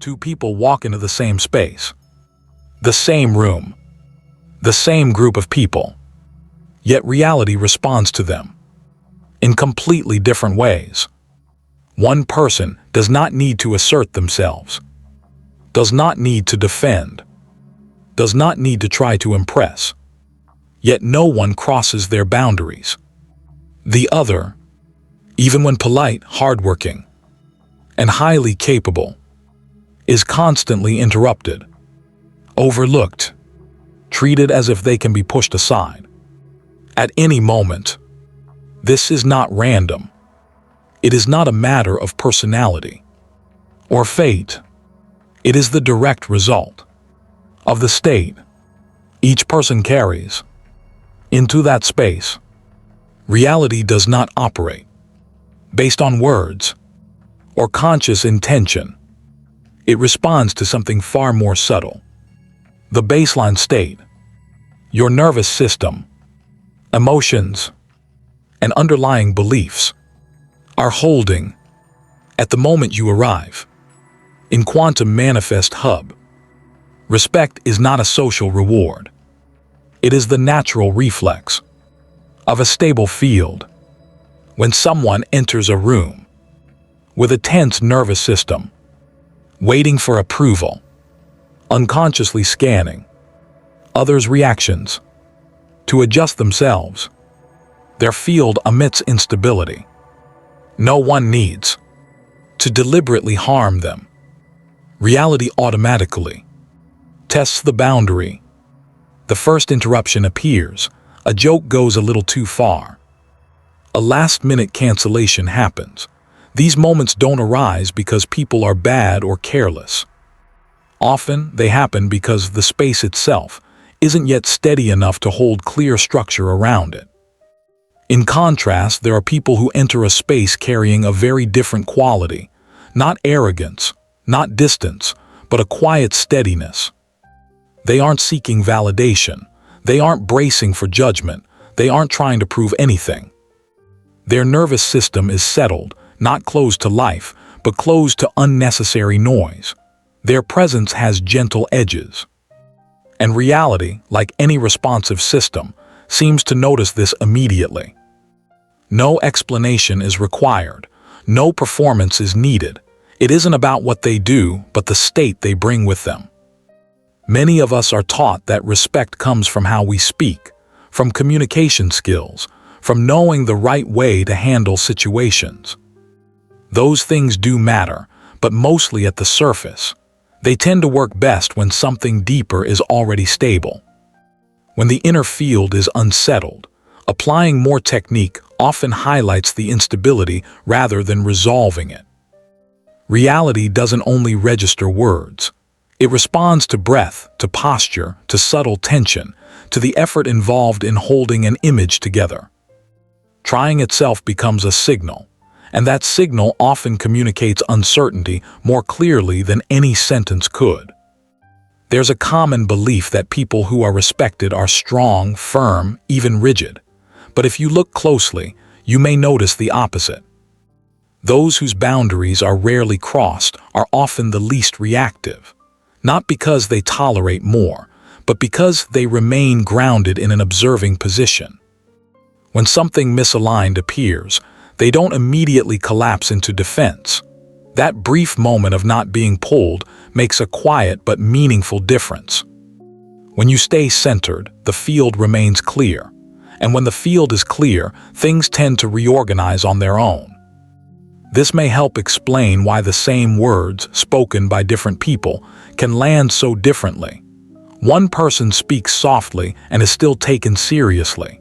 Two people walk into the same space, the same room, the same group of people, yet reality responds to them in completely different ways. One person does not need to assert themselves, does not need to defend, does not need to try to impress, yet no one crosses their boundaries. The other, even when polite, hardworking, and highly capable, is constantly interrupted, overlooked, treated as if they can be pushed aside at any moment. This is not random. It is not a matter of personality or fate. It is the direct result of the state each person carries into that space. Reality does not operate based on words or conscious intention. It responds to something far more subtle. The baseline state, your nervous system, emotions, and underlying beliefs are holding at the moment you arrive. In Quantum Mnifest Hub, respect is not a social reward. It is the natural reflex of a stable field. When someone enters a room with a tense nervous system, waiting for approval, unconsciously scanning others' reactions to adjust themselves, their field emits instability. No one needs to deliberately harm them. Reality automatically tests the boundary. The first interruption appears, a joke goes a little too far, a last-minute cancellation happens. These moments don't arise because people are bad or careless. Often they happen because the space itself isn't yet steady enough to hold clear structure around it. In contrast, there are people who enter a space carrying a very different quality, not arrogance, not distance, but a quiet steadiness. They aren't seeking validation. They aren't bracing for judgment. They aren't trying to prove anything. Their nervous system is settled, not closed to life, but closed to unnecessary noise. Their presence has gentle edges. And reality, like any responsive system, seems to notice this immediately. No explanation is required. No performance is needed. It isn't about what they do, but the state they bring with them. Many of us are taught that respect comes from how we speak, from communication skills, from knowing the right way to handle situations. Those things do matter, but mostly at the surface. They tend to work best when something deeper is already stable. When the inner field is unsettled, applying more technique often highlights the instability rather than resolving it. Reality doesn't only register words. It responds to breath, to posture, to subtle tension, to the effort involved in holding an image together. Trying itself becomes a signal, and that signal often communicates uncertainty more clearly than any sentence could. There's a common belief that people who are respected are strong, firm, even rigid. But if you look closely, you may notice the opposite. Those whose boundaries are rarely crossed are often the least reactive, not because they tolerate more, but because they remain grounded in an observing position. When something misaligned appears, they don't immediately collapse into defense. That brief moment of not being pulled makes a quiet but meaningful difference. When you stay centered, the field remains clear. And when the field is clear, things tend to reorganize on their own. This may help explain why the same words spoken by different people can land so differently. One person speaks softly and is still taken seriously.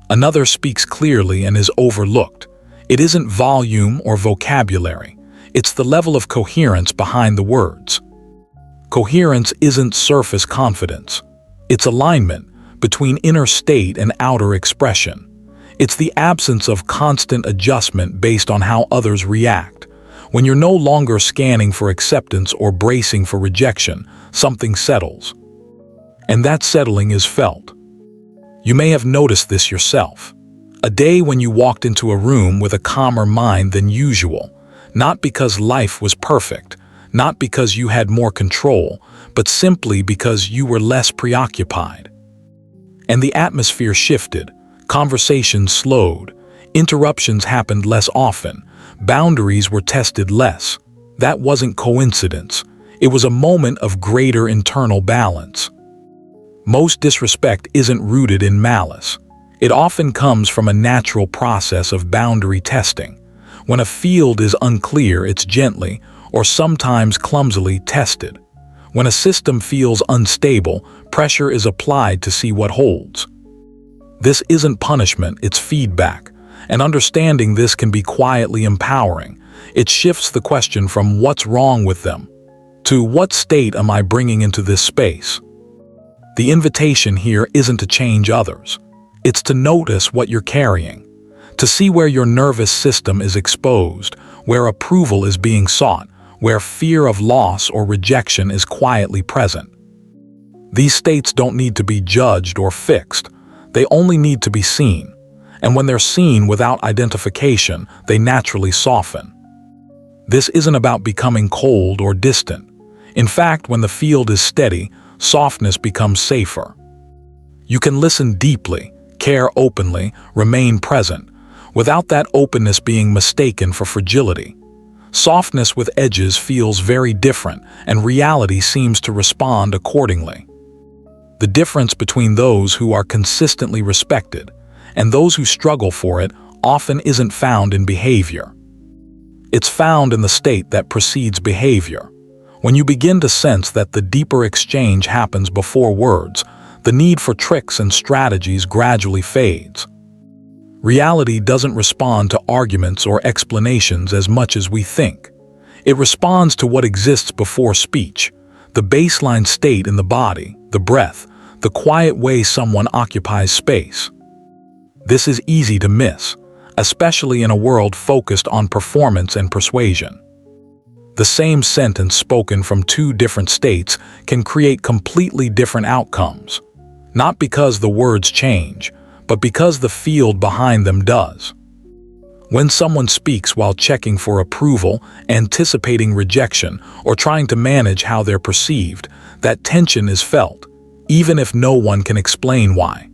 Another speaks clearly and is overlooked. It isn't volume or vocabulary. It's the level of coherence behind the words. Coherence isn't surface confidence. It's alignment between inner state and outer expression. It's the absence of constant adjustment based on how others react. When you're no longer scanning for acceptance or bracing for rejection, something settles. And that settling is felt. You may have noticed this yourself. A day when you walked into a room with a calmer mind than usual, not because life was perfect, not because you had more control, but simply because you were less preoccupied. And the atmosphere shifted, conversations slowed, interruptions happened less often, boundaries were tested less. That wasn't coincidence. It was a moment of greater internal balance. Most disrespect isn't rooted in malice. It often comes from a natural process of boundary testing. When a field is unclear, it's gently, or sometimes clumsily, tested. When a system feels unstable, pressure is applied to see what holds. This isn't punishment, it's feedback, and understanding this can be quietly empowering. It shifts the question from what's wrong with them to what state am I bringing into this space. The invitation here isn't to change others. It's to notice what you're carrying, to see where your nervous system is exposed, where approval is being sought, where fear of loss or rejection is quietly present. These states don't need to be judged or fixed. They only need to be seen. And when they're seen without identification, they naturally soften. This isn't about becoming cold or distant. In fact, when the field is steady, softness becomes safer. You can listen deeply, care openly, remain present, without that openness being mistaken for fragility. Softness with edges feels very different, and reality seems to respond accordingly. The difference between those who are consistently respected and those who struggle for it often isn't found in behavior. It's found in the state that precedes behavior. When you begin to sense that the deeper exchange happens before words, the need for tricks and strategies gradually fades. Reality doesn't respond to arguments or explanations as much as we think. It responds to what exists before speech, the baseline state in the body, the breath, the quiet way someone occupies space. This is easy to miss, especially in a world focused on performance and persuasion. The same sentence spoken from two different states can create completely different outcomes, not because the words change, but because the field behind them does. When someone speaks while checking for approval, anticipating rejection, or trying to manage how they're perceived, that tension is felt, even if no one can explain why.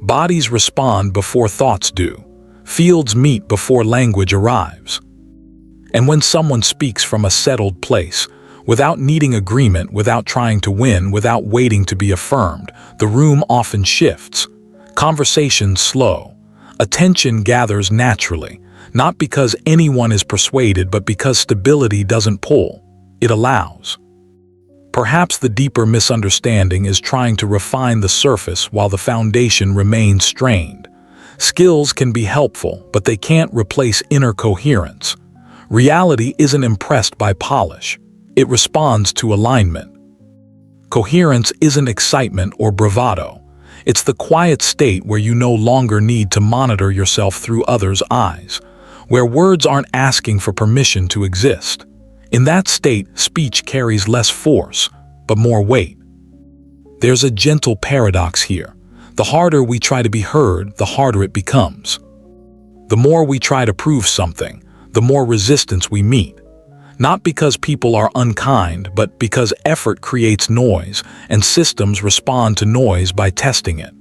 Bodies respond before thoughts do. Fields meet before language arrives. And when someone speaks from a settled place, without needing agreement, without trying to win, without waiting to be affirmed, the room often shifts. Conversations slow. Attention gathers naturally, not because anyone is persuaded, but because stability doesn't pull. It allows. Perhaps the deeper misunderstanding is trying to refine the surface while the foundation remains strained. Skills can be helpful, but they can't replace inner coherence. Reality isn't impressed by polish. It responds to alignment. Coherence isn't excitement or bravado. It's the quiet state where you no longer need to monitor yourself through others' eyes, where words aren't asking for permission to exist. In that state, speech carries less force, but more weight. There's a gentle paradox here. The harder we try to be heard, the harder it becomes. The more we try to prove something, the more resistance we meet. Not because people are unkind, but because effort creates noise, and systems respond to noise by testing it.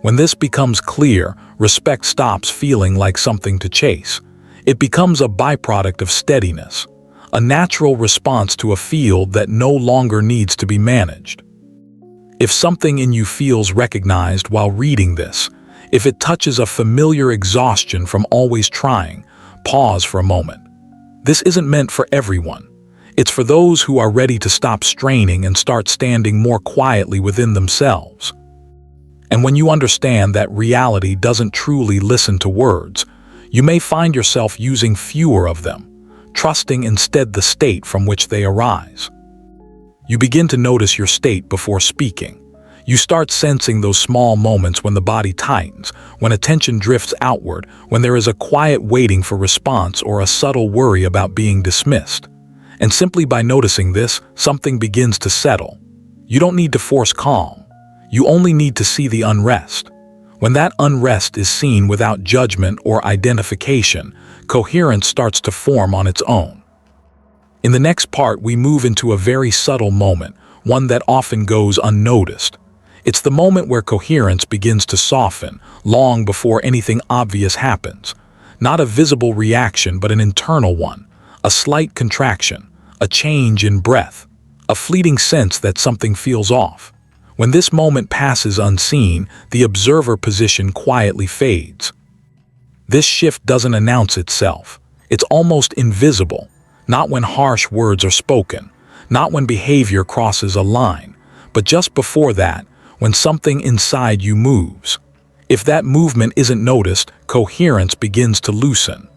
When this becomes clear, respect stops feeling like something to chase. It becomes a byproduct of steadiness, a natural response to a field that no longer needs to be managed. If something in you feels recognized while reading this, if it touches a familiar exhaustion from always trying, pause for a moment. This isn't meant for everyone. It's for those who are ready to stop straining and start standing more quietly within themselves. And when you understand that reality doesn't truly listen to words, you may find yourself using fewer of them, trusting instead the state from which they arise. You begin to notice your state before speaking. You start sensing those small moments when the body tightens, when attention drifts outward, when there is a quiet waiting for response or a subtle worry about being dismissed. And simply by noticing this, something begins to settle. You don't need to force calm. You only need to see the unrest. When that unrest is seen without judgment or identification, coherence starts to form on its own. In the next part, we move into a very subtle moment, one that often goes unnoticed. It's the moment where coherence begins to soften, long before anything obvious happens. Not a visible reaction, but an internal one, a slight contraction, a change in breath, a fleeting sense that something feels off. When this moment passes unseen, the observer position quietly fades. This shift doesn't announce itself. It's almost invisible. Not when harsh words are spoken, not when behavior crosses a line, but just before that, when something inside you moves. If that movement isn't noticed, coherence begins to loosen.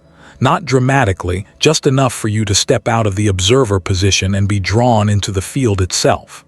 Not dramatically, just enough for you to step out of the observer position and be drawn into the field itself.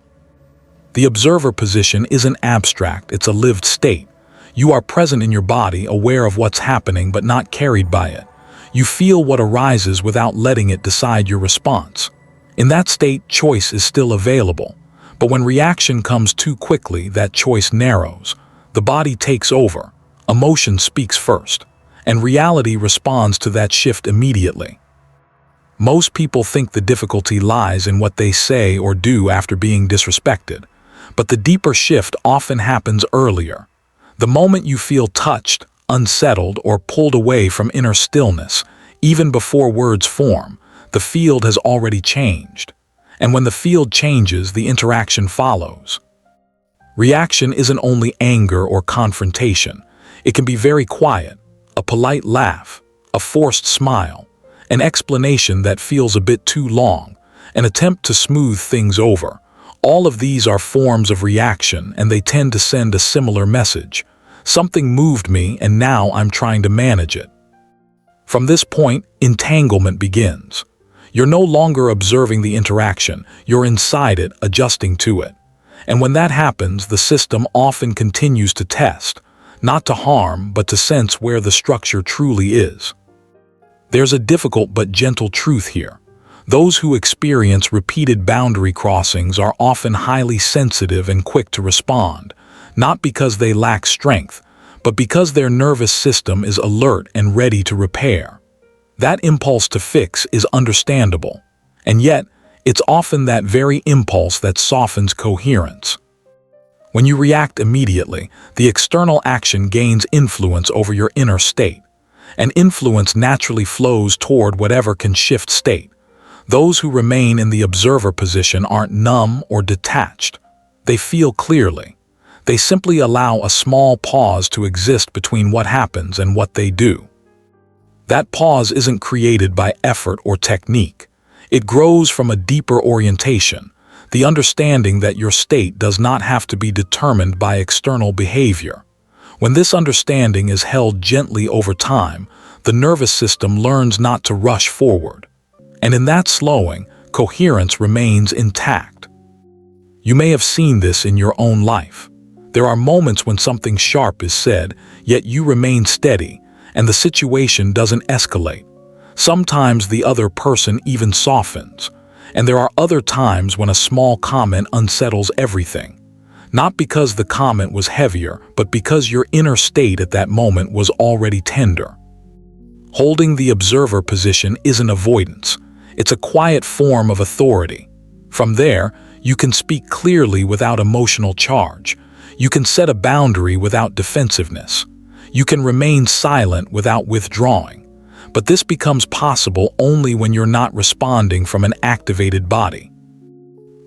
The observer position isn't abstract, it's a lived state. You are present in your body, aware of what's happening but not carried by it. You feel what arises without letting it decide your response. In that state, choice is still available. But when reaction comes too quickly, that choice narrows. The body takes over. Emotion speaks first. And reality responds to that shift immediately. Most people think the difficulty lies in what they say or do after being disrespected. But the deeper shift often happens earlier. The moment you feel touched, unsettled, or pulled away from inner stillness, even before words form, the field has already changed. And when the field changes, the interaction follows. Reaction isn't only anger or confrontation. It can be very quiet, a polite laugh, a forced smile, an explanation that feels a bit too long, an attempt to smooth things over. All of these are forms of reaction, and they tend to send a similar message. Something moved me, and now I'm trying to manage it. From this point, entanglement begins. You're no longer observing the interaction, you're inside it, adjusting to it. And when that happens, the system often continues to test, not to harm, but to sense where the structure truly is. There's a difficult but gentle truth here. Those who experience repeated boundary crossings are often highly sensitive and quick to respond, not because they lack strength, but because their nervous system is alert and ready to repair. That impulse to fix is understandable, and yet it's often that very impulse that softens coherence. When you react immediately, the external action gains influence over your inner state, and influence naturally flows toward whatever can shift state. Those who remain in the observer position aren't numb or detached. They feel clearly. They simply allow a small pause to exist between what happens and what they do. That pause isn't created by effort or technique. It grows from a deeper orientation, the understanding that your state does not have to be determined by external behavior. When this understanding is held gently over time, the nervous system learns not to rush forward. And in that slowing, coherence remains intact. You may have seen this in your own life. There are moments when something sharp is said, yet you remain steady, and the situation doesn't escalate. Sometimes the other person even softens, and there are other times when a small comment unsettles everything. Not because the comment was heavier, but because your inner state at that moment was already tender. Holding the observer position isn't avoidance. It's a quiet form of authority. From there, you can speak clearly without emotional charge. You can set a boundary without defensiveness. You can remain silent without withdrawing. But this becomes possible only when you're not responding from an activated body.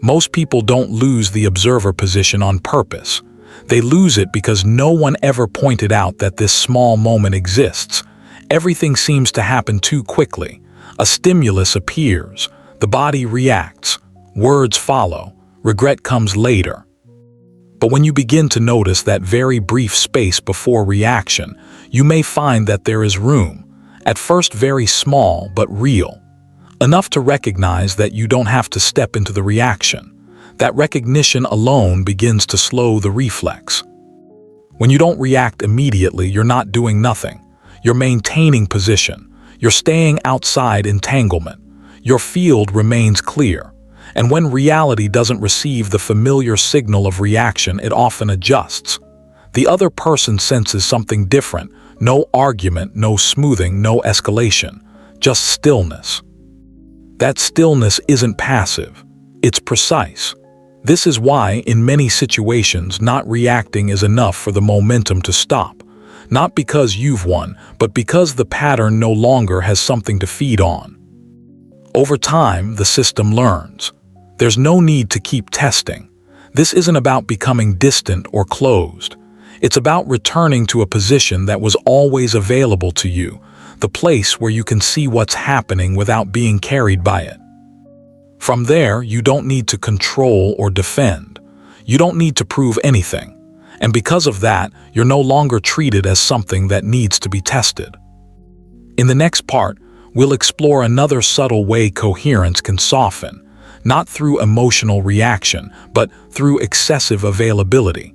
Most people don't lose the observer position on purpose. They lose it because no one ever pointed out that this small moment exists. Everything seems to happen too quickly. A stimulus appears. The body reacts. Words follow. Regret comes later. But when you begin to notice that very brief space before reaction, you may find that there is room, at first very small but real, enough to recognize that you don't have to step into the reaction. That recognition alone begins to slow the reflex. When you don't react immediately, you're not doing nothing. You're maintaining position. You're staying outside entanglement. Your field remains clear. And when reality doesn't receive the familiar signal of reaction, it often adjusts. The other person senses something different. No argument, no smoothing, no escalation. Just stillness. That stillness isn't passive, it's precise. This is why, in many situations, not reacting is enough for the momentum to stop. Not because you've won, but because the pattern no longer has something to feed on. Over time, the system learns. There's no need to keep testing. This isn't about becoming distant or closed. It's about returning to a position that was always available to you, the place where you can see what's happening without being carried by it. From there, you don't need to control or defend. You don't need to prove anything. And because of that, you're no longer treated as something that needs to be tested. In the next part, we'll explore another subtle way coherence can soften, not through emotional reaction, but through excessive availability.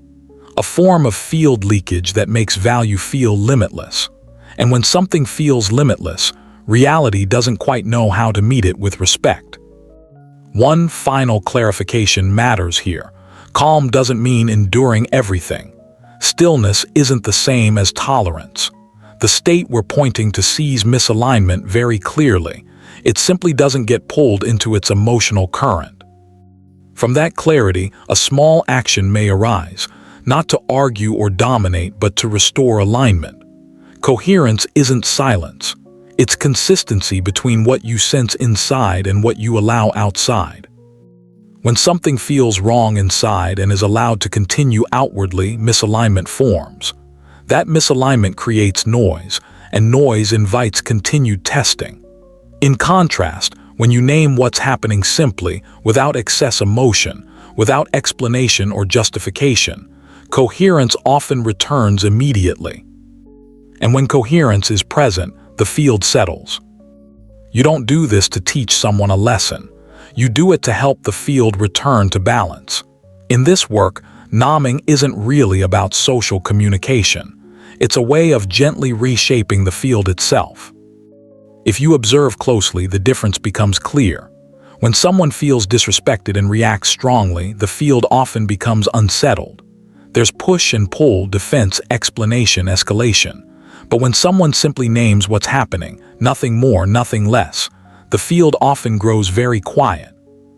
A form of field leakage that makes value feel limitless. And when something feels limitless, reality doesn't quite know how to meet it with respect. One final clarification matters here. Calm doesn't mean enduring everything. Stillness isn't the same as tolerance. The state we're pointing to sees misalignment very clearly. It simply doesn't get pulled into its emotional current. From that clarity, a small action may arise, not to argue or dominate, but to restore alignment. Coherence isn't silence. It's consistency between what you sense inside and what you allow outside. When something feels wrong inside and is allowed to continue outwardly, misalignment forms. That misalignment creates noise, and noise invites continued testing. In contrast, when you name what's happening simply, without excess emotion, without explanation or justification, coherence often returns immediately. And when coherence is present, the field settles. You don't do this to teach someone a lesson. You do it to help the field return to balance. In this work, naming isn't really about social communication. It's a way of gently reshaping the field itself. If you observe closely, the difference becomes clear. When someone feels disrespected and reacts strongly, the field often becomes unsettled. There's push and pull, defense, explanation, escalation. But when someone simply names what's happening, nothing more, nothing less, the field often grows very quiet.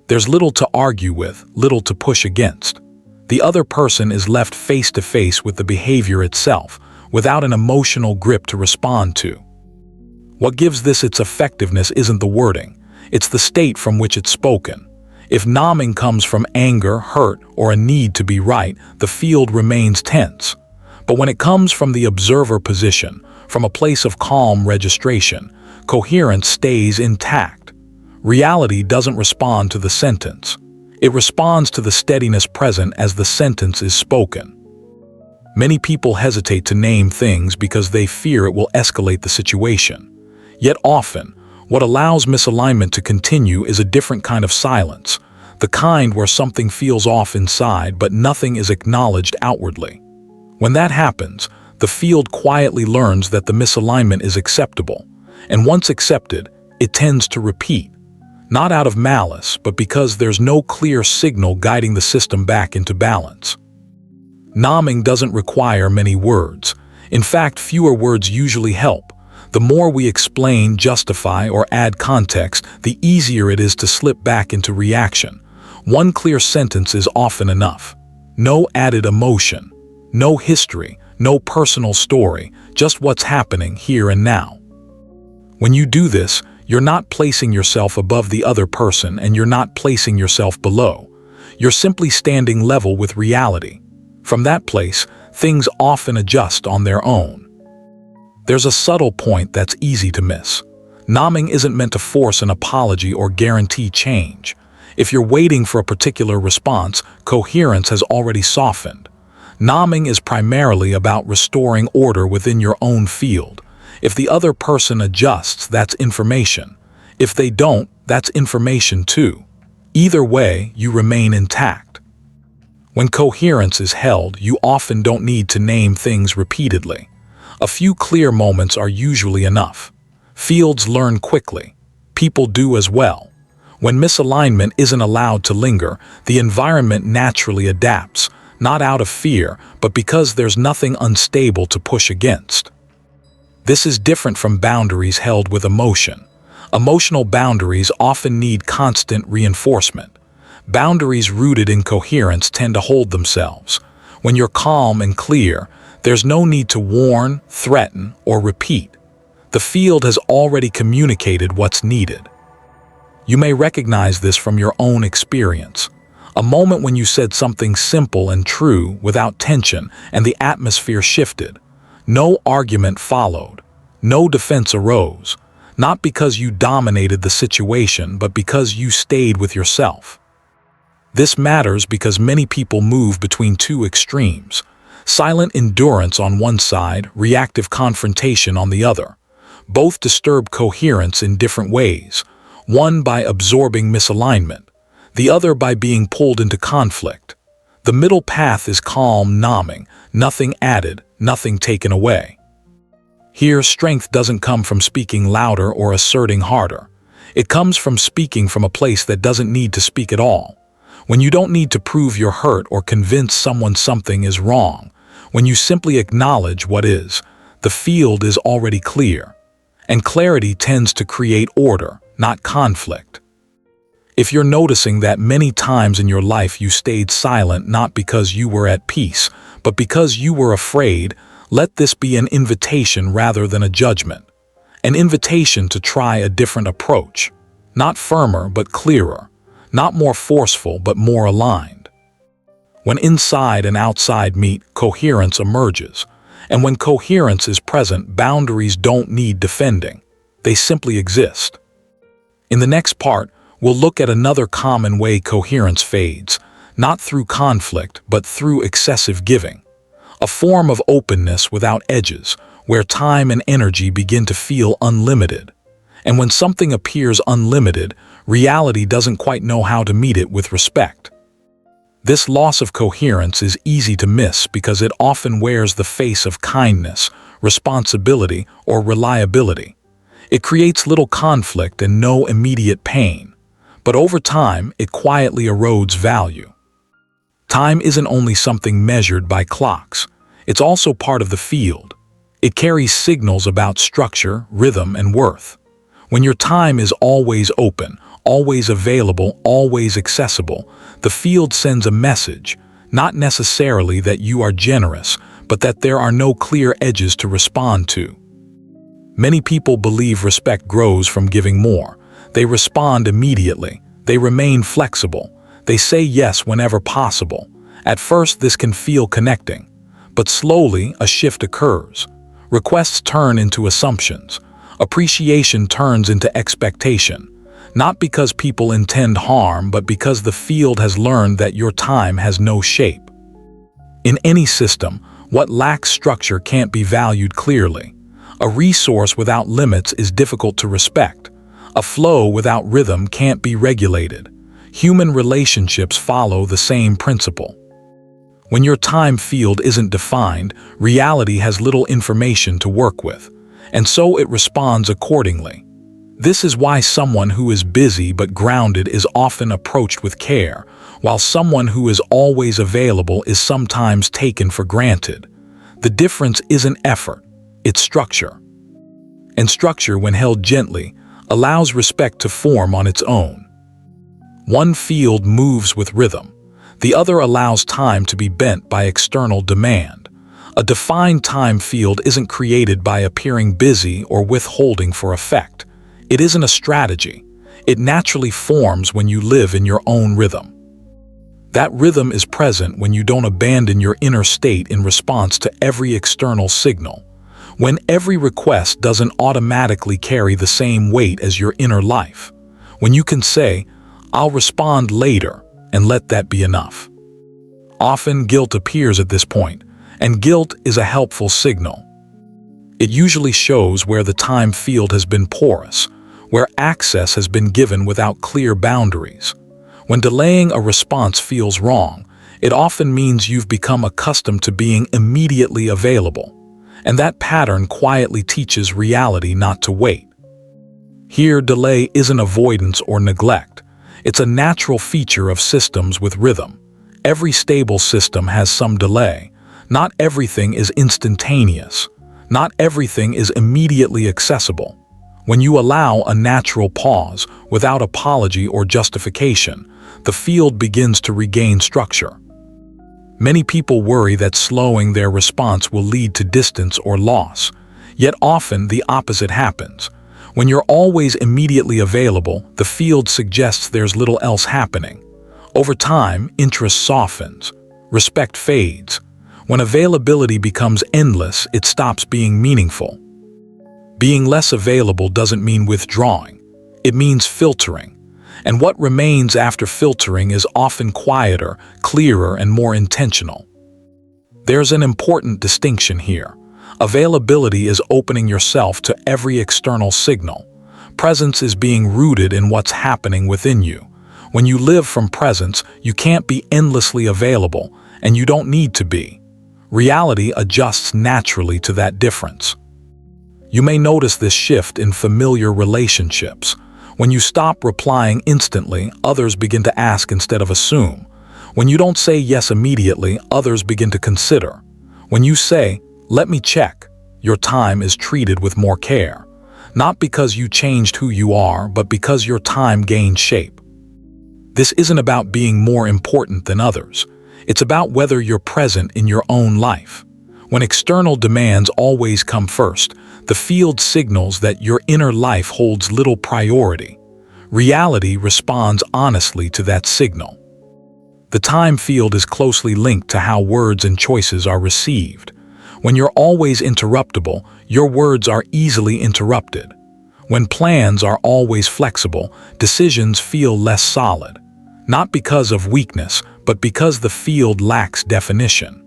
There's little to argue with, little to push against. The other person is left face to face with the behavior itself, without an emotional grip to respond to. What gives this its effectiveness isn't the wording, it's the state from which it's spoken. If naming comes from anger, hurt, or a need to be right, the field remains tense. But when it comes from the observer position, from a place of calm registration, coherence stays intact. Reality doesn't respond to the sentence. It responds to the steadiness present as the sentence is spoken. Many people hesitate to name things because they fear it will escalate the situation. Yet often, what allows misalignment to continue is a different kind of silence, the kind where something feels off inside but nothing is acknowledged outwardly. When that happens, the field quietly learns that the misalignment is acceptable, and once accepted, it tends to repeat, not out of malice, but because there's no clear signal guiding the system back into balance. Naming doesn't require many words. In fact, fewer words usually help. The more we explain, justify, or add context, the easier it is to slip back into reaction. One clear sentence is often enough. No added emotion. No history, no personal story, just what's happening here and now. When you do this, you're not placing yourself above the other person and you're not placing yourself below. You're simply standing level with reality. From that place, things often adjust on their own. There's a subtle point that's easy to miss. Naming isn't meant to force an apology or guarantee change. If you're waiting for a particular response, coherence has already softened. Naming is primarily about restoring order within your own field. If the other person adjusts, that's information. If they don't, that's information too. Either way, you remain intact. When coherence is held, you often don't need to name things repeatedly. A few clear moments are usually enough. Fields learn quickly. People do as well. When misalignment isn't allowed to linger, the environment naturally adapts. Not out of fear, but because there's nothing unstable to push against. This is different from boundaries held with emotion. Emotional boundaries often need constant reinforcement. Boundaries rooted in coherence tend to hold themselves. When you're calm and clear, there's no need to warn, threaten, or repeat. The field has already communicated what's needed. You may recognize this from your own experience. A moment when you said something simple and true without tension, and the atmosphere shifted. No argument followed. No defense arose. Not because you dominated the situation, but because you stayed with yourself. This matters because many people move between two extremes. Silent endurance on one side, reactive confrontation on the other. Both disturb coherence in different ways, one by absorbing misalignment, the other by being pulled into conflict. The middle path is calm, numbing, nothing added, nothing taken away. Here, strength doesn't come from speaking louder or asserting harder. It comes from speaking from a place that doesn't need to speak at all. When you don't need to prove you're hurt or convince someone something is wrong. When you simply acknowledge what is, the field is already clear. And clarity tends to create order, not conflict. If you're noticing that many times in your life you stayed silent not because you were at peace, but because you were afraid, let this be an invitation rather than a judgment. An invitation to try a different approach. Not firmer, but clearer. Not more forceful, but more aligned. When inside and outside meet, coherence emerges. And when coherence is present, boundaries don't need defending. They simply exist. In the next part, we'll look at another common way coherence fades, not through conflict, but through excessive giving. A form of openness without edges, where time and energy begin to feel unlimited. And when something appears unlimited, reality doesn't quite know how to meet it with respect. This loss of coherence is easy to miss because it often wears the face of kindness, responsibility, or reliability. It creates little conflict and no immediate pain, but over time it quietly erodes value. Time isn't only something measured by clocks, it's also part of the field. It carries signals about structure, rhythm, and worth. When your time is always open, always available, always accessible, the field sends a message, not necessarily that you are generous, but that there are no clear edges to respond to. Many people believe respect grows from giving more. They respond immediately. They remain flexible. They say yes whenever possible. At first, this can feel connecting, but slowly a shift occurs. Requests turn into assumptions. Appreciation turns into expectation. Not because people intend harm, but because the field has learned that your time has no shape. In any system, what lacks structure can't be valued clearly. A resource without limits is difficult to respect. A flow without rhythm can't be regulated. Human relationships follow the same principle. When your time field isn't defined, reality has little information to work with, and so it responds accordingly. This is why someone who is busy but grounded is often approached with care, while someone who is always available is sometimes taken for granted. The difference isn't effort, it's structure. And structure, when held gently, allows respect to form on its own. One field moves with rhythm. The other allows time to be bent by external demand. A defined time field isn't created by appearing busy or withholding for effect. It isn't a strategy. It naturally forms when you live in your own rhythm. That rhythm is present when you don't abandon your inner state in response to every external signal. When every request doesn't automatically carry the same weight as your inner life. When you can say, "I'll respond later," and let that be enough. Often guilt appears at this point, and guilt is a helpful signal. It usually shows where the time field has been porous, where access has been given without clear boundaries. When delaying a response feels wrong, it often means you've become accustomed to being immediately available, and that pattern quietly teaches reality not to wait. Here, delay isn't avoidance or neglect. It's a natural feature of systems with rhythm. Every stable system has some delay. Not everything is instantaneous. Not everything is immediately accessible. When you allow a natural pause without apology or justification, the field begins to regain structure. Many people worry that slowing their response will lead to distance or loss, yet often the opposite happens. When you're always immediately available, the field suggests there's little else happening. Over time, interest softens, respect fades. When availability becomes endless, it stops being meaningful. Being less available doesn't mean withdrawing. It means filtering. And what remains after filtering is often quieter, clearer, and more intentional. There's an important distinction here. Availability is opening yourself to every external signal. Presence is being rooted in what's happening within you. When you live from presence, you can't be endlessly available, and you don't need to be. Reality adjusts naturally to that difference. You may notice this shift in familiar relationships. When you stop replying instantly, others begin to ask instead of assume. When you don't say yes immediately, others begin to consider. When you say, "Let me check," your time is treated with more care. Not because you changed who you are, but because your time gained shape. This isn't about being more important than others. It's about whether you're present in your own life. When external demands always come first, the field signals that your inner life holds little priority. Reality responds honestly to that signal. The time field is closely linked to how words and choices are received. When you're always interruptible, your words are easily interrupted. When plans are always flexible, decisions feel less solid. Not because of weakness, but because the field lacks definition.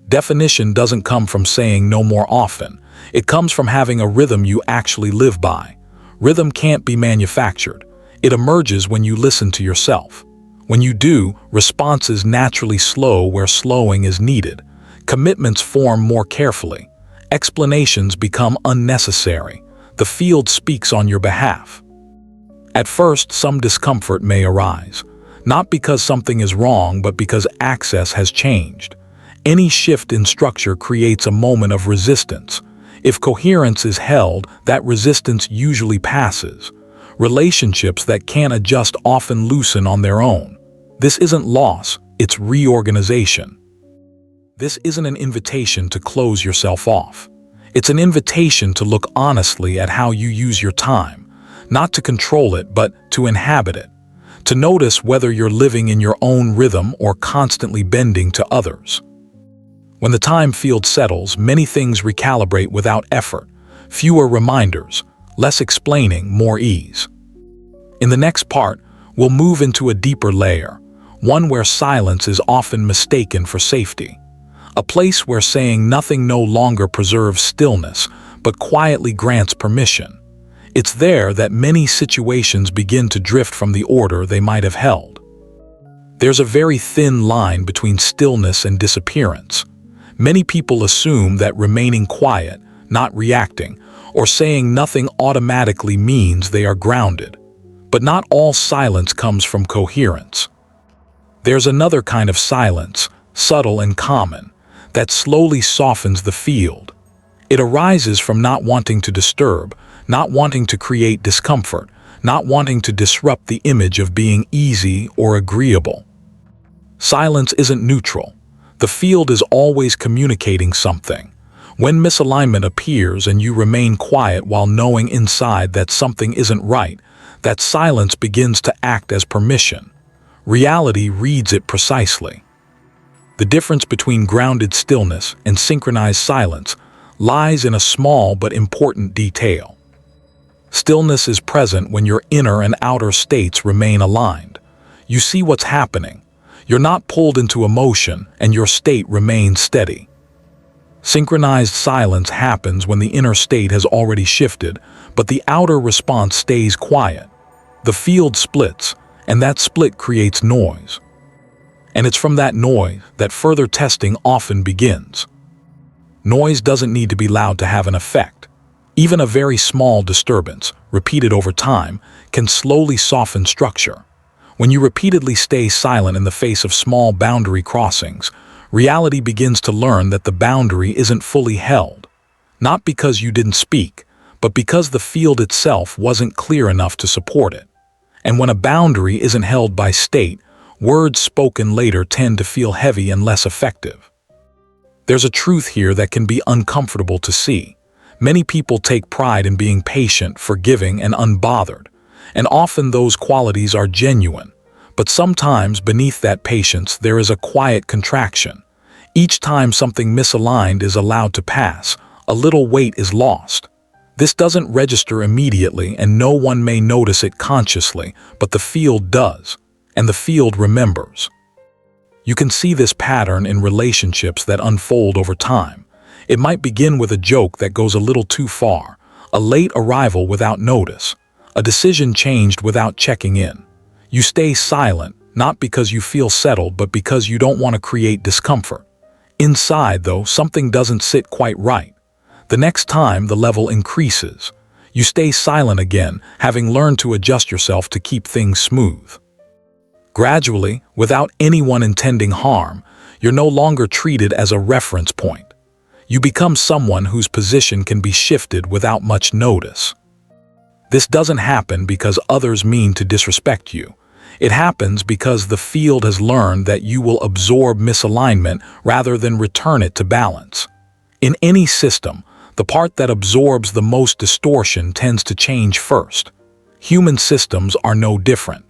Definition doesn't come from saying no more often. It comes from having a rhythm you actually live by. Rhythm can't be manufactured. It emerges when you listen to yourself. When you do, responses naturally slow where slowing is needed. Commitments form more carefully. Explanations become unnecessary. The field speaks on your behalf. At first, some discomfort may arise. Not because something is wrong, but because access has changed. Any shift in structure creates a moment of resistance. If coherence is held, that resistance usually passes. Relationships that can't adjust often loosen on their own. This isn't loss, it's reorganization. This isn't an invitation to close yourself off. It's an invitation to look honestly at how you use your time, not to control it, but to inhabit it. To notice whether you're living in your own rhythm or constantly bending to others. When the time field settles, many things recalibrate without effort. Fewer reminders, less explaining, more ease. In the next part, we'll move into a deeper layer, one where silence is often mistaken for safety. A place where saying nothing no longer preserves stillness, but quietly grants permission. It's there that many situations begin to drift from the order they might have held. There's a very thin line between stillness and disappearance. Many people assume that remaining quiet, not reacting, or saying nothing automatically means they are grounded. But not all silence comes from coherence. There's another kind of silence, subtle and common, that slowly softens the field. It arises from not wanting to disturb, not wanting to create discomfort, not wanting to disrupt the image of being easy or agreeable. Silence isn't neutral. The field is always communicating something. When misalignment appears and you remain quiet while knowing inside that something isn't right, that silence begins to act as permission. Reality reads it precisely. The difference between grounded stillness and synchronized silence lies in a small but important detail. Stillness is present when your inner and outer states remain aligned. You see what's happening. You're not pulled into emotion, and your state remains steady. Synchronized silence happens when the inner state has already shifted, but the outer response stays quiet. The field splits, and that split creates noise. And it's from that noise that further testing often begins. Noise doesn't need to be loud to have an effect. Even a very small disturbance, repeated over time, can slowly soften structure. When you repeatedly stay silent in the face of small boundary crossings, reality begins to learn that the boundary isn't fully held. Not because you didn't speak, but because the field itself wasn't clear enough to support it. And when a boundary isn't held by state, words spoken later tend to feel heavy and less effective. There's a truth here that can be uncomfortable to see. Many people take pride in being patient, forgiving, and unbothered, and often those qualities are genuine. But sometimes beneath that patience there is a quiet contraction. Each time something misaligned is allowed to pass, a little weight is lost. This doesn't register immediately, and no one may notice it consciously, but the field does, and the field remembers. You can see this pattern in relationships that unfold over time. It might begin with a joke that goes a little too far, a late arrival without notice, a decision changed without checking in. You stay silent, not because you feel settled, but because you don't want to create discomfort. Inside, though, something doesn't sit quite right. The next time, the level increases. You stay silent again, having learned to adjust yourself to keep things smooth. Gradually, without anyone intending harm, you're no longer treated as a reference point. You become someone whose position can be shifted without much notice. This doesn't happen because others mean to disrespect you. It happens because the field has learned that you will absorb misalignment rather than return it to balance. In any system, the part that absorbs the most distortion tends to change first. Human systems are no different.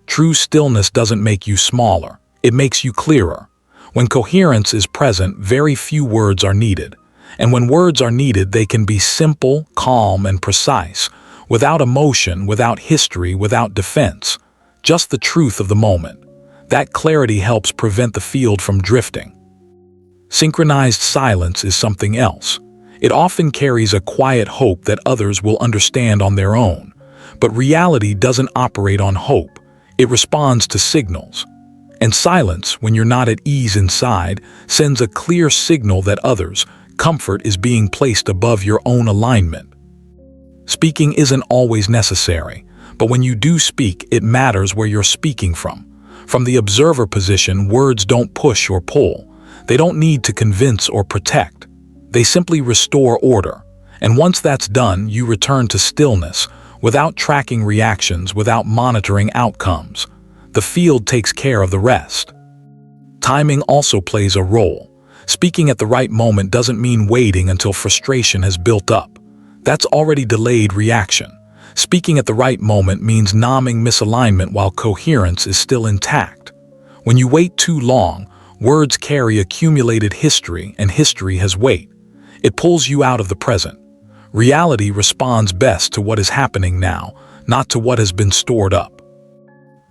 True stillness doesn't make you smaller, it makes you clearer. When coherence is present, very few words are needed. And when words are needed, they can be simple, calm, and precise, without emotion, without history, without defense. Just the truth of the moment. That clarity helps prevent the field from drifting. Synchronized silence is something else. It often carries a quiet hope that others will understand on their own. But reality doesn't operate on hope. It responds to signals. And silence, when you're not at ease inside, sends a clear signal that others' comfort is being placed above your own alignment. Speaking isn't always necessary, but when you do speak, it matters where you're speaking from. From the observer position, words don't push or pull. They don't need to convince or protect. They simply restore order. And once that's done, you return to stillness, without tracking reactions, without monitoring outcomes. The field takes care of the rest. Timing also plays a role. Speaking at the right moment doesn't mean waiting until frustration has built up. That's already delayed reaction. Speaking at the right moment means numbing misalignment while coherence is still intact. When you wait too long, words carry accumulated history, and history has weight. It pulls you out of the present. Reality responds best to what is happening now, not to what has been stored up.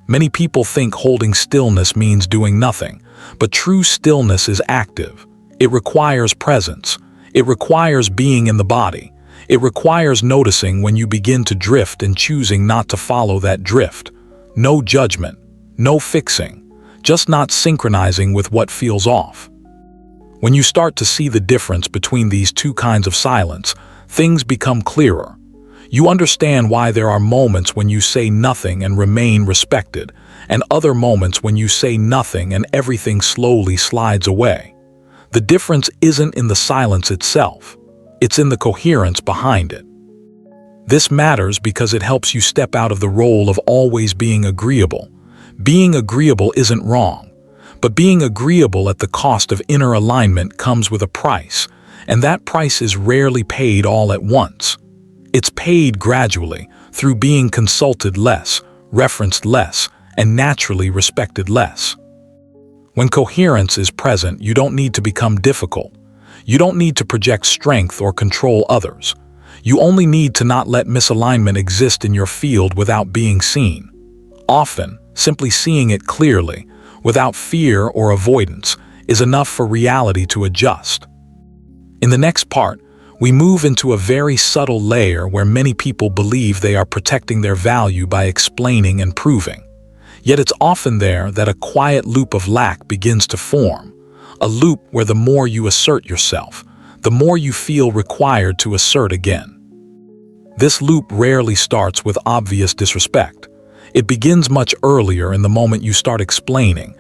Many people think holding stillness means doing nothing, but true stillness is active. It requires presence. It requires being in the body. It requires noticing when you begin to drift and choosing not to follow that drift. No judgment, no fixing, just not synchronizing with what feels off. When you start to see the difference between these two kinds of silence, things become clearer. You understand why there are moments when you say nothing and remain respected, and other moments when you say nothing and everything slowly slides away. The difference isn't in the silence itself. It's in the coherence behind it. This matters because it helps you step out of the role of always being agreeable. Being agreeable isn't wrong, but being agreeable at the cost of inner alignment comes with a price, and that price is rarely paid all at once. It's paid gradually, through being consulted less, referenced less, and naturally respected less. When coherence is present, you don't need to become difficult. You don't need to project strength or control others. You only need to not let misalignment exist in your field without being seen. Often, simply seeing it clearly, without fear or avoidance, is enough for reality to adjust. In the next part, we move into a very subtle layer where many people believe they are protecting their value by explaining and proving. Yet it's often there that a quiet loop of lack begins to form. A loop where the more you assert yourself, the more you feel required to assert again. This loop rarely starts with obvious disrespect. It begins much earlier, in the moment you start explaining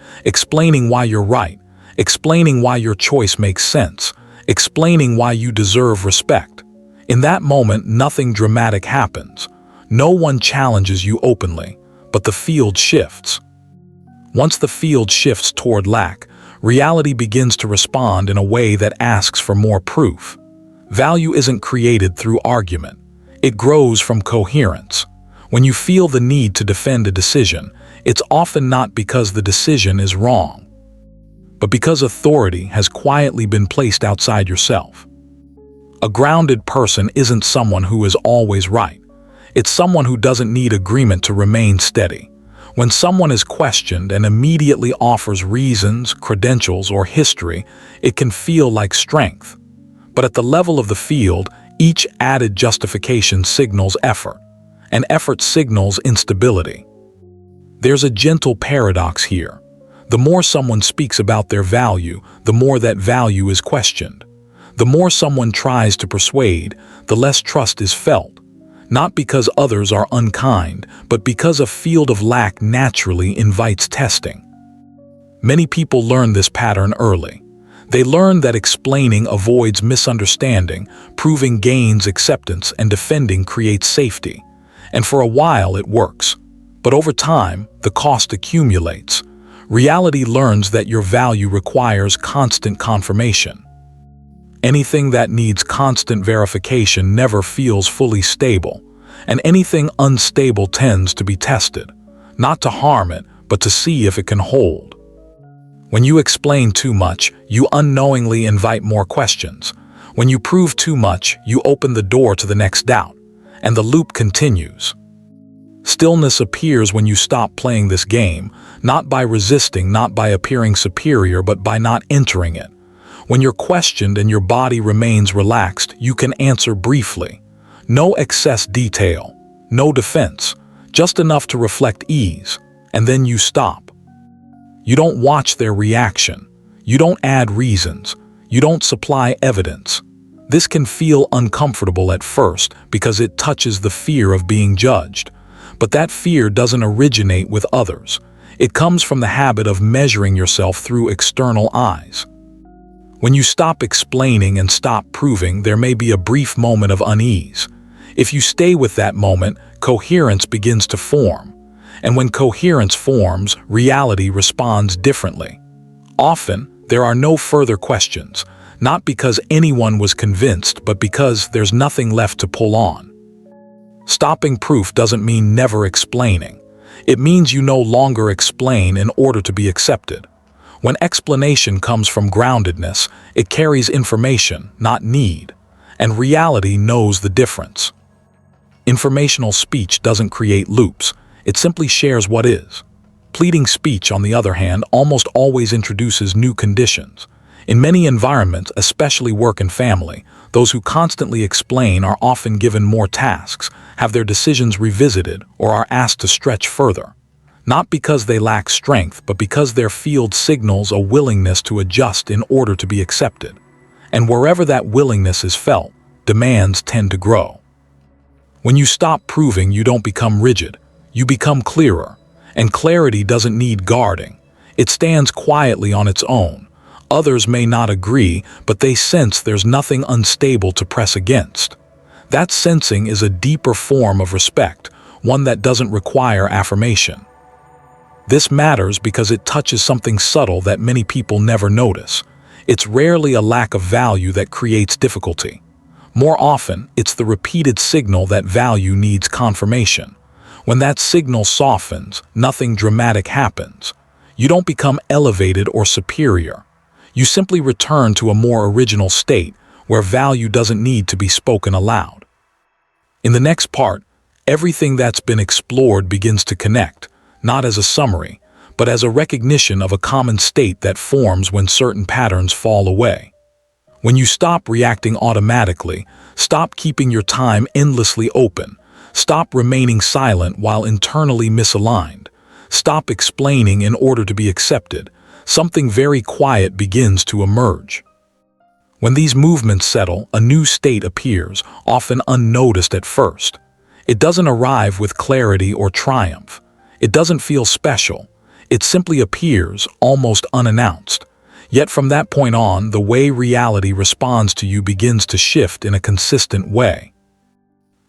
why you're right, explaining why your choice makes sense, explaining why you deserve respect. In that moment, nothing dramatic happens. No one challenges you openly, but the field shifts. Once the field shifts toward lack, reality begins to respond in a way that asks for more proof. Value isn't created through argument. It grows from coherence. When you feel the need to defend a decision, it's often not because the decision is wrong, but because authority has quietly been placed outside yourself. A grounded person isn't someone who is always right. It's someone who doesn't need agreement to remain steady. When someone is questioned and immediately offers reasons, credentials, or history, it can feel like strength. But at the level of the field, each added justification signals effort, and effort signals instability. There's a gentle paradox here. The more someone speaks about their value, the more that value is questioned. The more someone tries to persuade, the less trust is felt. Not because others are unkind, but because a field of lack naturally invites testing. Many people learn this pattern early. They learn that explaining avoids misunderstanding, proving gains acceptance, and defending creates safety. And for a while it works. But over time, the cost accumulates. Reality learns that your value requires constant confirmation. Anything that needs constant verification never feels fully stable, and anything unstable tends to be tested, not to harm it, but to see if it can hold. When you explain too much, you unknowingly invite more questions. When you prove too much, you open the door to the next doubt, and the loop continues. Stillness appears when you stop playing this game, not by resisting, not by appearing superior, but by not entering it. When you're questioned and your body remains relaxed, you can answer briefly. No excess detail, no defense, just enough to reflect ease, and then you stop. You don't watch their reaction. You don't add reasons. You don't supply evidence. This can feel uncomfortable at first because it touches the fear of being judged. But that fear doesn't originate with others. It comes from the habit of measuring yourself through external eyes. When you stop explaining and stop proving, there may be a brief moment of unease. If you stay with that moment, coherence begins to form. And when coherence forms, reality responds differently. Often, there are no further questions, not because anyone was convinced, but because there's nothing left to pull on. Stopping proof doesn't mean never explaining. It means you no longer explain in order to be accepted. When explanation comes from groundedness, it carries information, not need, and reality knows the difference. Informational speech doesn't create loops, it simply shares what is. Pleading speech, on the other hand, almost always introduces new conditions. In many environments, especially work and family, those who constantly explain are often given more tasks, have their decisions revisited, or are asked to stretch further. Not because they lack strength, but because their field signals a willingness to adjust in order to be accepted. And wherever that willingness is felt, demands tend to grow. When you stop proving, you don't become rigid, you become clearer. And clarity doesn't need guarding. It stands quietly on its own. Others may not agree, but they sense there's nothing unstable to press against. That sensing is a deeper form of respect, one that doesn't require affirmation. This matters because it touches something subtle that many people never notice. It's rarely a lack of value that creates difficulty. More often, it's the repeated signal that value needs confirmation. When that signal softens, nothing dramatic happens. You don't become elevated or superior. You simply return to a more original state where value doesn't need to be spoken aloud. In the next part, everything that's been explored begins to connect, not as a summary, but as a recognition of a common state that forms when certain patterns fall away. When you stop reacting automatically, stop keeping your time endlessly open, stop remaining silent while internally misaligned, stop explaining in order to be accepted, something very quiet begins to emerge. When these movements settle, a new state appears, often unnoticed at first. It doesn't arrive with clarity or triumph. It doesn't feel special. It simply appears, almost unannounced. Yet from that point on, the way reality responds to you begins to shift in a consistent way.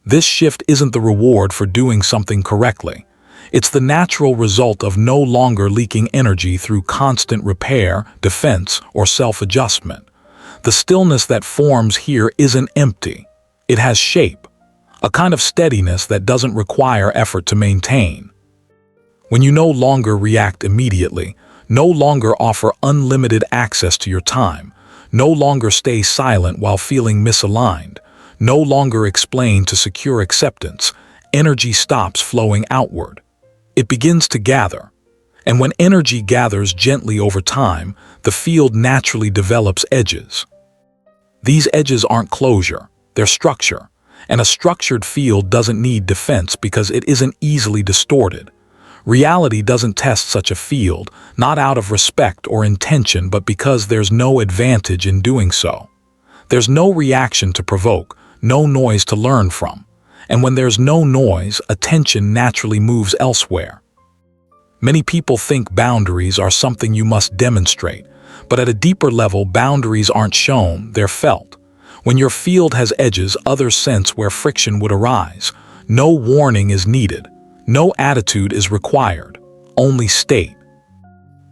This shift isn't the reward for doing something correctly. It's the natural result of no longer leaking energy through constant repair, defense, or self-adjustment. The stillness that forms here isn't empty. It has shape, a kind of steadiness that doesn't require effort to maintain. When you no longer react immediately, no longer offer unlimited access to your time, no longer stay silent while feeling misaligned, no longer explain to secure acceptance, energy stops flowing outward. It begins to gather. And when energy gathers gently over time, the field naturally develops edges. These edges aren't closure, they're structure. And a structured field doesn't need defense because it isn't easily distorted. Reality doesn't test such a field, not out of respect or intention, but because there's no advantage in doing so. There's no reaction to provoke, no noise to learn from. And when there's no noise, attention naturally moves elsewhere. Many people think boundaries are something you must demonstrate, but at a deeper level, boundaries aren't shown, they're felt. When your field has edges, others sense where friction would arise. No warning is needed. No attitude is required. Only state.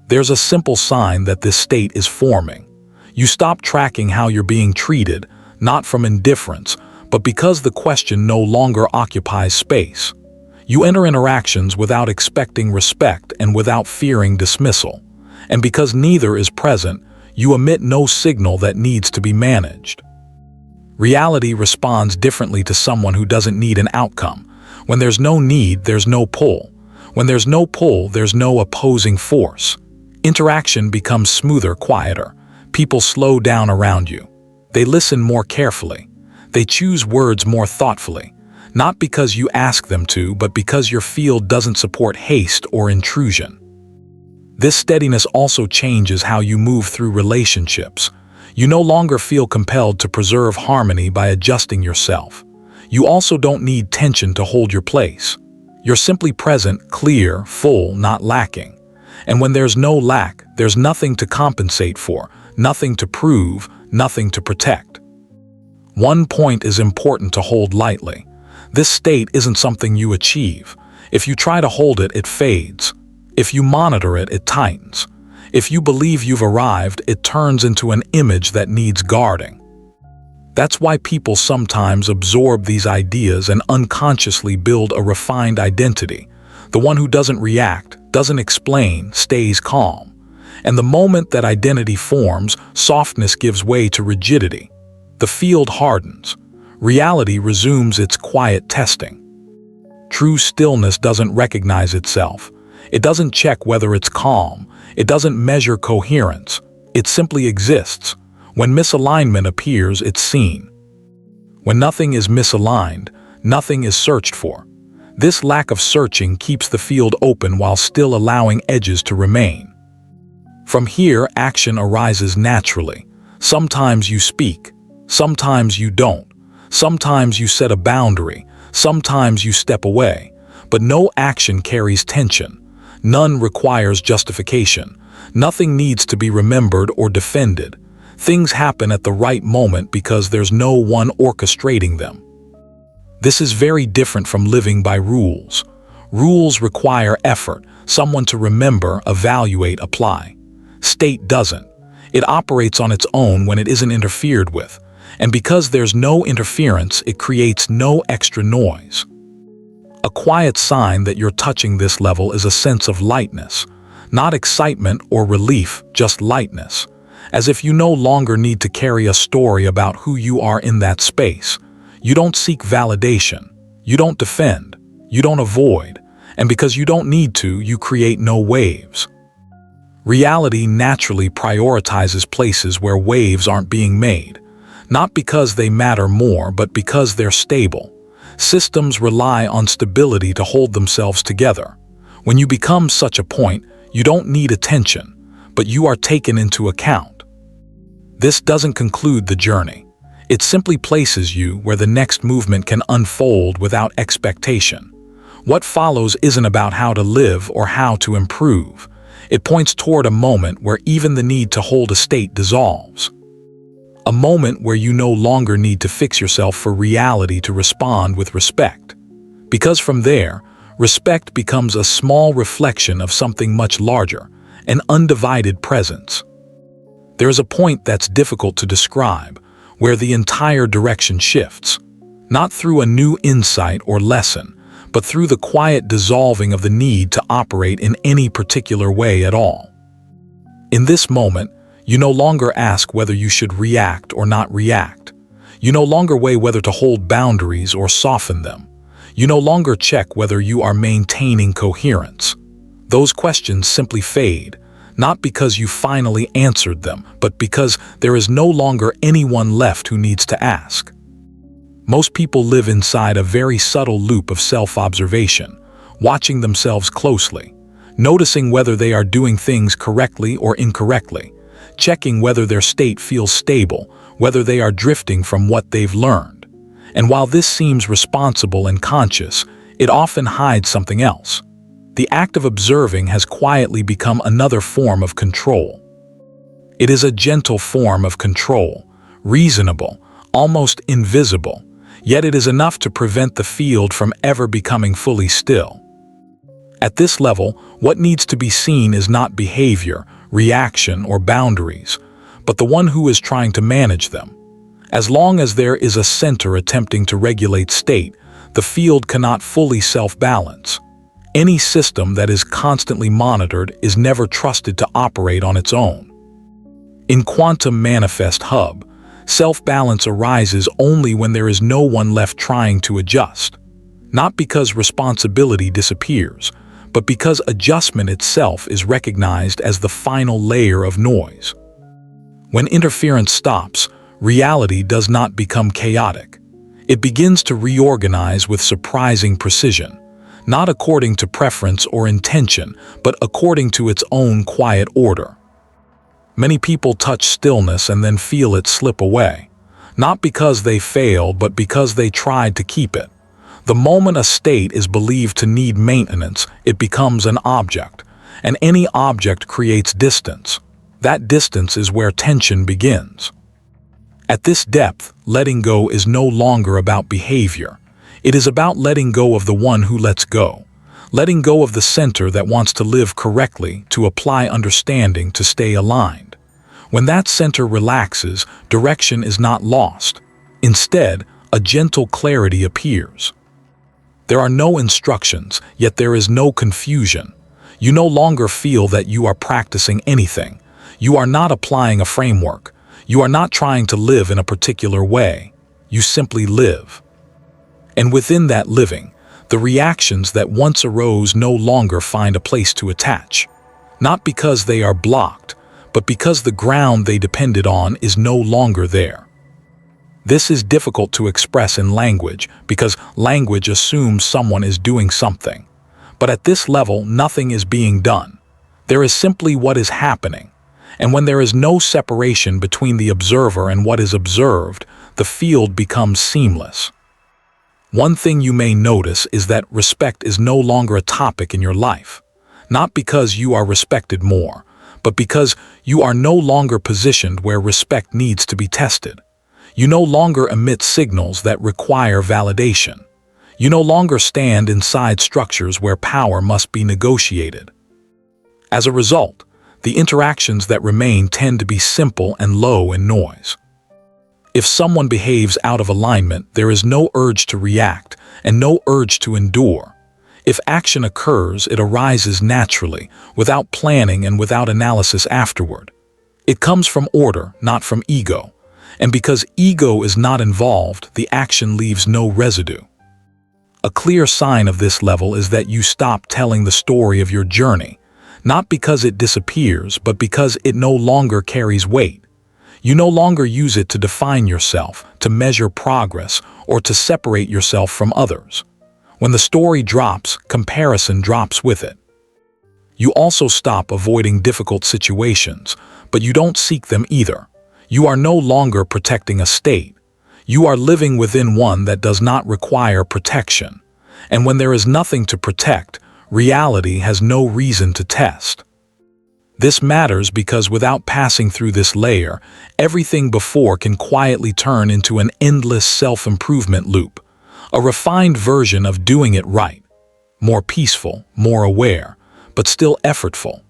There's a simple sign that this state is forming. You stop tracking how you're being treated, not from indifference, but because the question no longer occupies space. You enter interactions without expecting respect and without fearing dismissal. And because neither is present, you emit no signal that needs to be managed. Reality responds differently to someone who doesn't need an outcome. When there's no need, there's no pull. When there's no pull, there's no opposing force. Interaction becomes smoother, quieter. People slow down around you. They listen more carefully. They choose words more thoughtfully, not because you ask them to, but because your field doesn't support haste or intrusion. This steadiness also changes how you move through relationships. You no longer feel compelled to preserve harmony by adjusting yourself. You also don't need tension to hold your place. You're simply present, clear, full, not lacking. And when there's no lack, there's nothing to compensate for, nothing to prove, nothing to protect. One point is important to hold lightly. This state isn't something you achieve. If you try to hold it, it fades. If you monitor it, it tightens. If you believe you've arrived, it turns into an image that needs guarding. That's why people sometimes absorb these ideas and unconsciously build a refined identity. The one who doesn't react, doesn't explain, stays calm. And the moment that identity forms, softness gives way to rigidity. The field hardens. Reality resumes its quiet testing. True stillness doesn't recognize itself. It doesn't check whether it's calm. It doesn't measure coherence. It simply exists. When misalignment appears, it's seen. When nothing is misaligned, nothing is searched for. This lack of searching keeps the field open while still allowing edges to remain. From here, action arises naturally. Sometimes you speak. Sometimes you don't. Sometimes you set a boundary. Sometimes you step away. But no action carries tension. None requires justification. Nothing needs to be remembered or defended. Things happen at the right moment because there's no one orchestrating them. This is very different from living by rules. Rules require effort, someone to remember, evaluate, apply. State doesn't. It operates on its own when it isn't interfered with. And because there's no interference, it creates no extra noise. A quiet sign that you're touching this level is a sense of lightness. Not excitement or relief, just lightness. As if you no longer need to carry a story about who you are in that space. You don't seek validation. You don't defend. You don't avoid. And because you don't need to, you create no waves. Reality naturally prioritizes places where waves aren't being made. Not because they matter more, but because they're stable. Systems rely on stability to hold themselves together. When you become such a point, you don't need attention, but you are taken into account. This doesn't conclude the journey. It simply places you where the next movement can unfold without expectation. What follows isn't about how to live or how to improve. It points toward a moment where even the need to hold a state dissolves. A moment where you no longer need to fix yourself for reality to respond with respect. Because from there, respect becomes a small reflection of something much larger, an undivided presence. There is a point that's difficult to describe, where the entire direction shifts, not through a new insight or lesson, but through the quiet dissolving of the need to operate in any particular way at all. In this moment, you no longer ask whether you should react or not react. You no longer weigh whether to hold boundaries or soften them. You no longer check whether you are maintaining coherence. Those questions simply fade, not because you finally answered them, but because there is no longer anyone left who needs to ask. Most people live inside a very subtle loop of self-observation, watching themselves closely, noticing whether they are doing things correctly or incorrectly, checking whether their state feels stable, whether they are drifting from what they've learned. And while this seems responsible and conscious, it often hides something else. The act of observing has quietly become another form of control. It is a gentle form of control, reasonable, almost invisible, yet it is enough to prevent the field from ever becoming fully still. At this level, what needs to be seen is not behavior, reaction, or boundaries, but the one who is trying to manage them. As long as there is a center attempting to regulate state, the field cannot fully self-balance. Any system that is constantly monitored is never trusted to operate on its own. In Quantum Mnifest Hub, self-balance arises only when there is no one left trying to adjust. Not because responsibility disappears, but because adjustment itself is recognized as the final layer of noise. When interference stops, reality does not become chaotic. It begins to reorganize with surprising precision, not according to preference or intention, but according to its own quiet order. Many people touch stillness and then feel it slip away, not because they failed, but because they tried to keep it. The moment a state is believed to need maintenance, it becomes an object, and any object creates distance. That distance is where tension begins. At this depth, letting go is no longer about behavior. It is about letting go of the one who lets go, letting go of the center that wants to live correctly, to apply understanding, to stay aligned. When that center relaxes, direction is not lost. Instead, a gentle clarity appears. There are no instructions, yet there is no confusion. You no longer feel that you are practicing anything. You are not applying a framework. You are not trying to live in a particular way. You simply live. And within that living, the reactions that once arose no longer find a place to attach. Not because they are blocked, but because the ground they depended on is no longer there. This is difficult to express in language because language assumes someone is doing something. But at this level, nothing is being done. There is simply what is happening. And when there is no separation between the observer and what is observed, the field becomes seamless. One thing you may notice is that respect is no longer a topic in your life. Not because you are respected more, but because you are no longer positioned where respect needs to be tested. You no longer emit signals that require validation. You no longer stand inside structures where power must be negotiated. As a result, the interactions that remain tend to be simple and low in noise. If someone behaves out of alignment, there is no urge to react and no urge to endure. If action occurs, it arises naturally, without planning and without analysis afterward. It comes from order, not from ego. And because ego is not involved, the action leaves no residue. A clear sign of this level is that you stop telling the story of your journey, not because it disappears, but because it no longer carries weight. You no longer use it to define yourself, to measure progress, or to separate yourself from others. When the story drops, comparison drops with it. You also stop avoiding difficult situations, but you don't seek them either. You are no longer protecting a state. You are living within one that does not require protection. And when there is nothing to protect, reality has no reason to test. This matters because without passing through this layer, everything before can quietly turn into an endless self-improvement loop, a refined version of doing it right, more peaceful, more aware, but still effortful.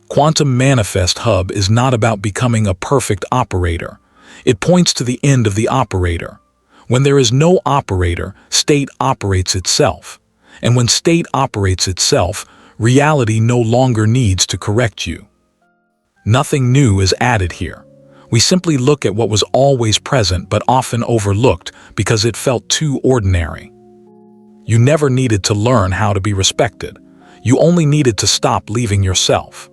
Quantum Mnifest Hub is not about becoming a perfect operator. It points to the end of the operator. When there is no operator, state operates itself. And when state operates itself, reality no longer needs to correct you. Nothing new is added here. We simply look at what was always present but often overlooked because it felt too ordinary. You never needed to learn how to be respected. You only needed to stop leaving yourself.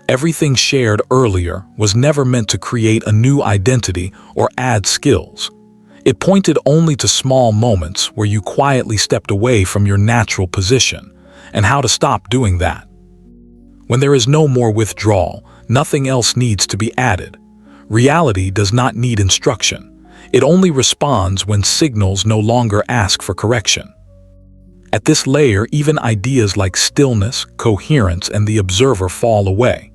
Everything shared earlier was never meant to create a new identity or add skills. It pointed only to small moments where you quietly stepped away from your natural position, and how to stop doing that. When there is no more withdrawal, nothing else needs to be added. Reality does not need instruction. It only responds when signals no longer ask for correction. At this layer, even ideas like stillness, coherence, and the observer fall away.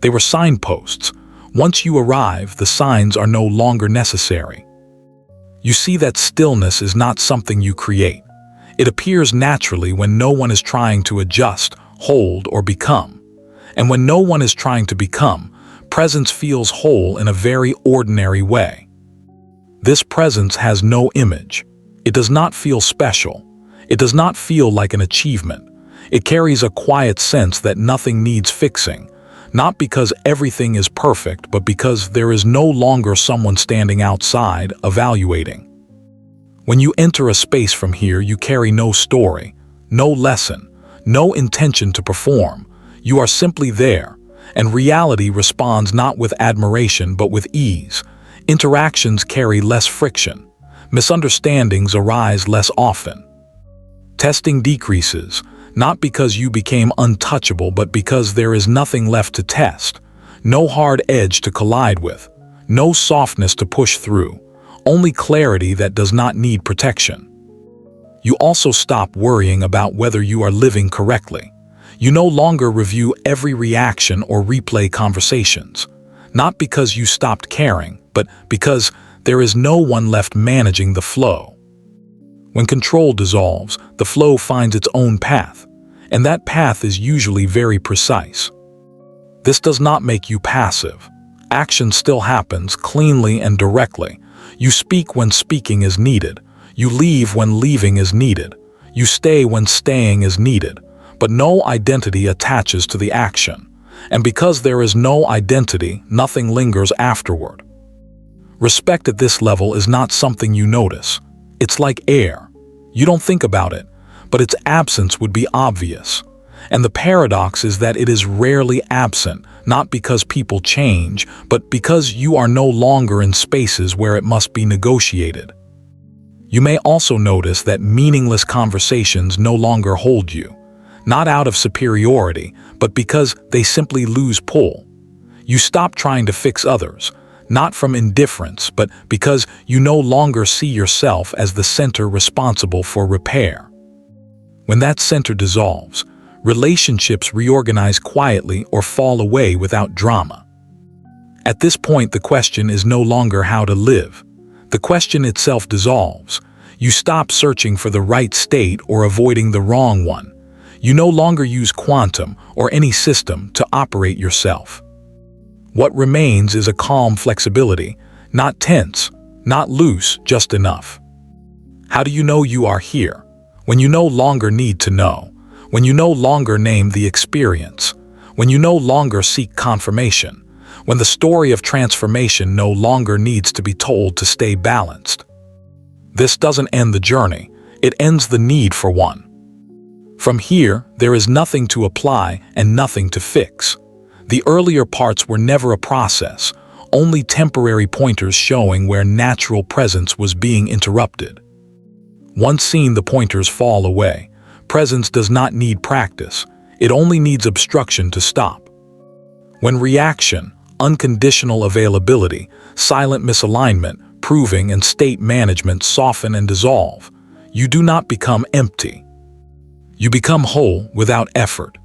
They were signposts. Once you arrive, the signs are no longer necessary. You see that stillness is not something you create. It appears naturally when no one is trying to adjust, hold, or become. And when no one is trying to become, presence feels whole in a very ordinary way. This presence has no image. It does not feel special. It does not feel like an achievement. It carries a quiet sense that nothing needs fixing, not because everything is perfect, but because there is no longer someone standing outside, evaluating. When you enter a space from here, you carry no story, no lesson, no intention to perform. You are simply there, and reality responds not with admiration but with ease. Interactions carry less friction. Misunderstandings arise less often. Testing decreases, not because you became untouchable but because there is nothing left to test. No hard edge to collide with, no softness to push through. Only clarity that does not need protection. You also stop worrying about whether you are living correctly. You no longer review every reaction or replay conversations, not because you stopped caring, but because there is no one left managing the flow. When control dissolves, the flow finds its own path, and that path is usually very precise. This does not make you passive. Action still happens cleanly and directly. You speak when speaking is needed. You leave when leaving is needed. You stay when staying is needed. But no identity attaches to the action. And because there is no identity, nothing lingers afterward. Respect at this level is not something you notice. It's like air. You don't think about it, but its absence would be obvious. And the paradox is that it is rarely absent, not because people change, but because you are no longer in spaces where it must be negotiated. You may also notice that meaningless conversations no longer hold you, not out of superiority, but because they simply lose pull. You stop trying to fix others, not from indifference, but because you no longer see yourself as the center responsible for repair. When that center dissolves, relationships reorganize quietly or fall away without drama. At this point, the question is no longer how to live. The question itself dissolves. You stop searching for the right state or avoiding the wrong one. You no longer use quantum or any system to operate yourself. What remains is a calm flexibility, not tense, not loose, just enough. How do you know you are here? When you no longer need to know. When you no longer name the experience, when you no longer seek confirmation, when the story of transformation no longer needs to be told to stay balanced. This doesn't end the journey, it ends the need for one. From here, there is nothing to apply and nothing to fix. The earlier parts were never a process, only temporary pointers showing where natural presence was being interrupted. Once seen, the pointers fall away. Presence does not need practice, it only needs obstruction to stop. When reaction, unconditional availability, silent misalignment, proving, and state management soften and dissolve, you do not become empty. You become whole without effort.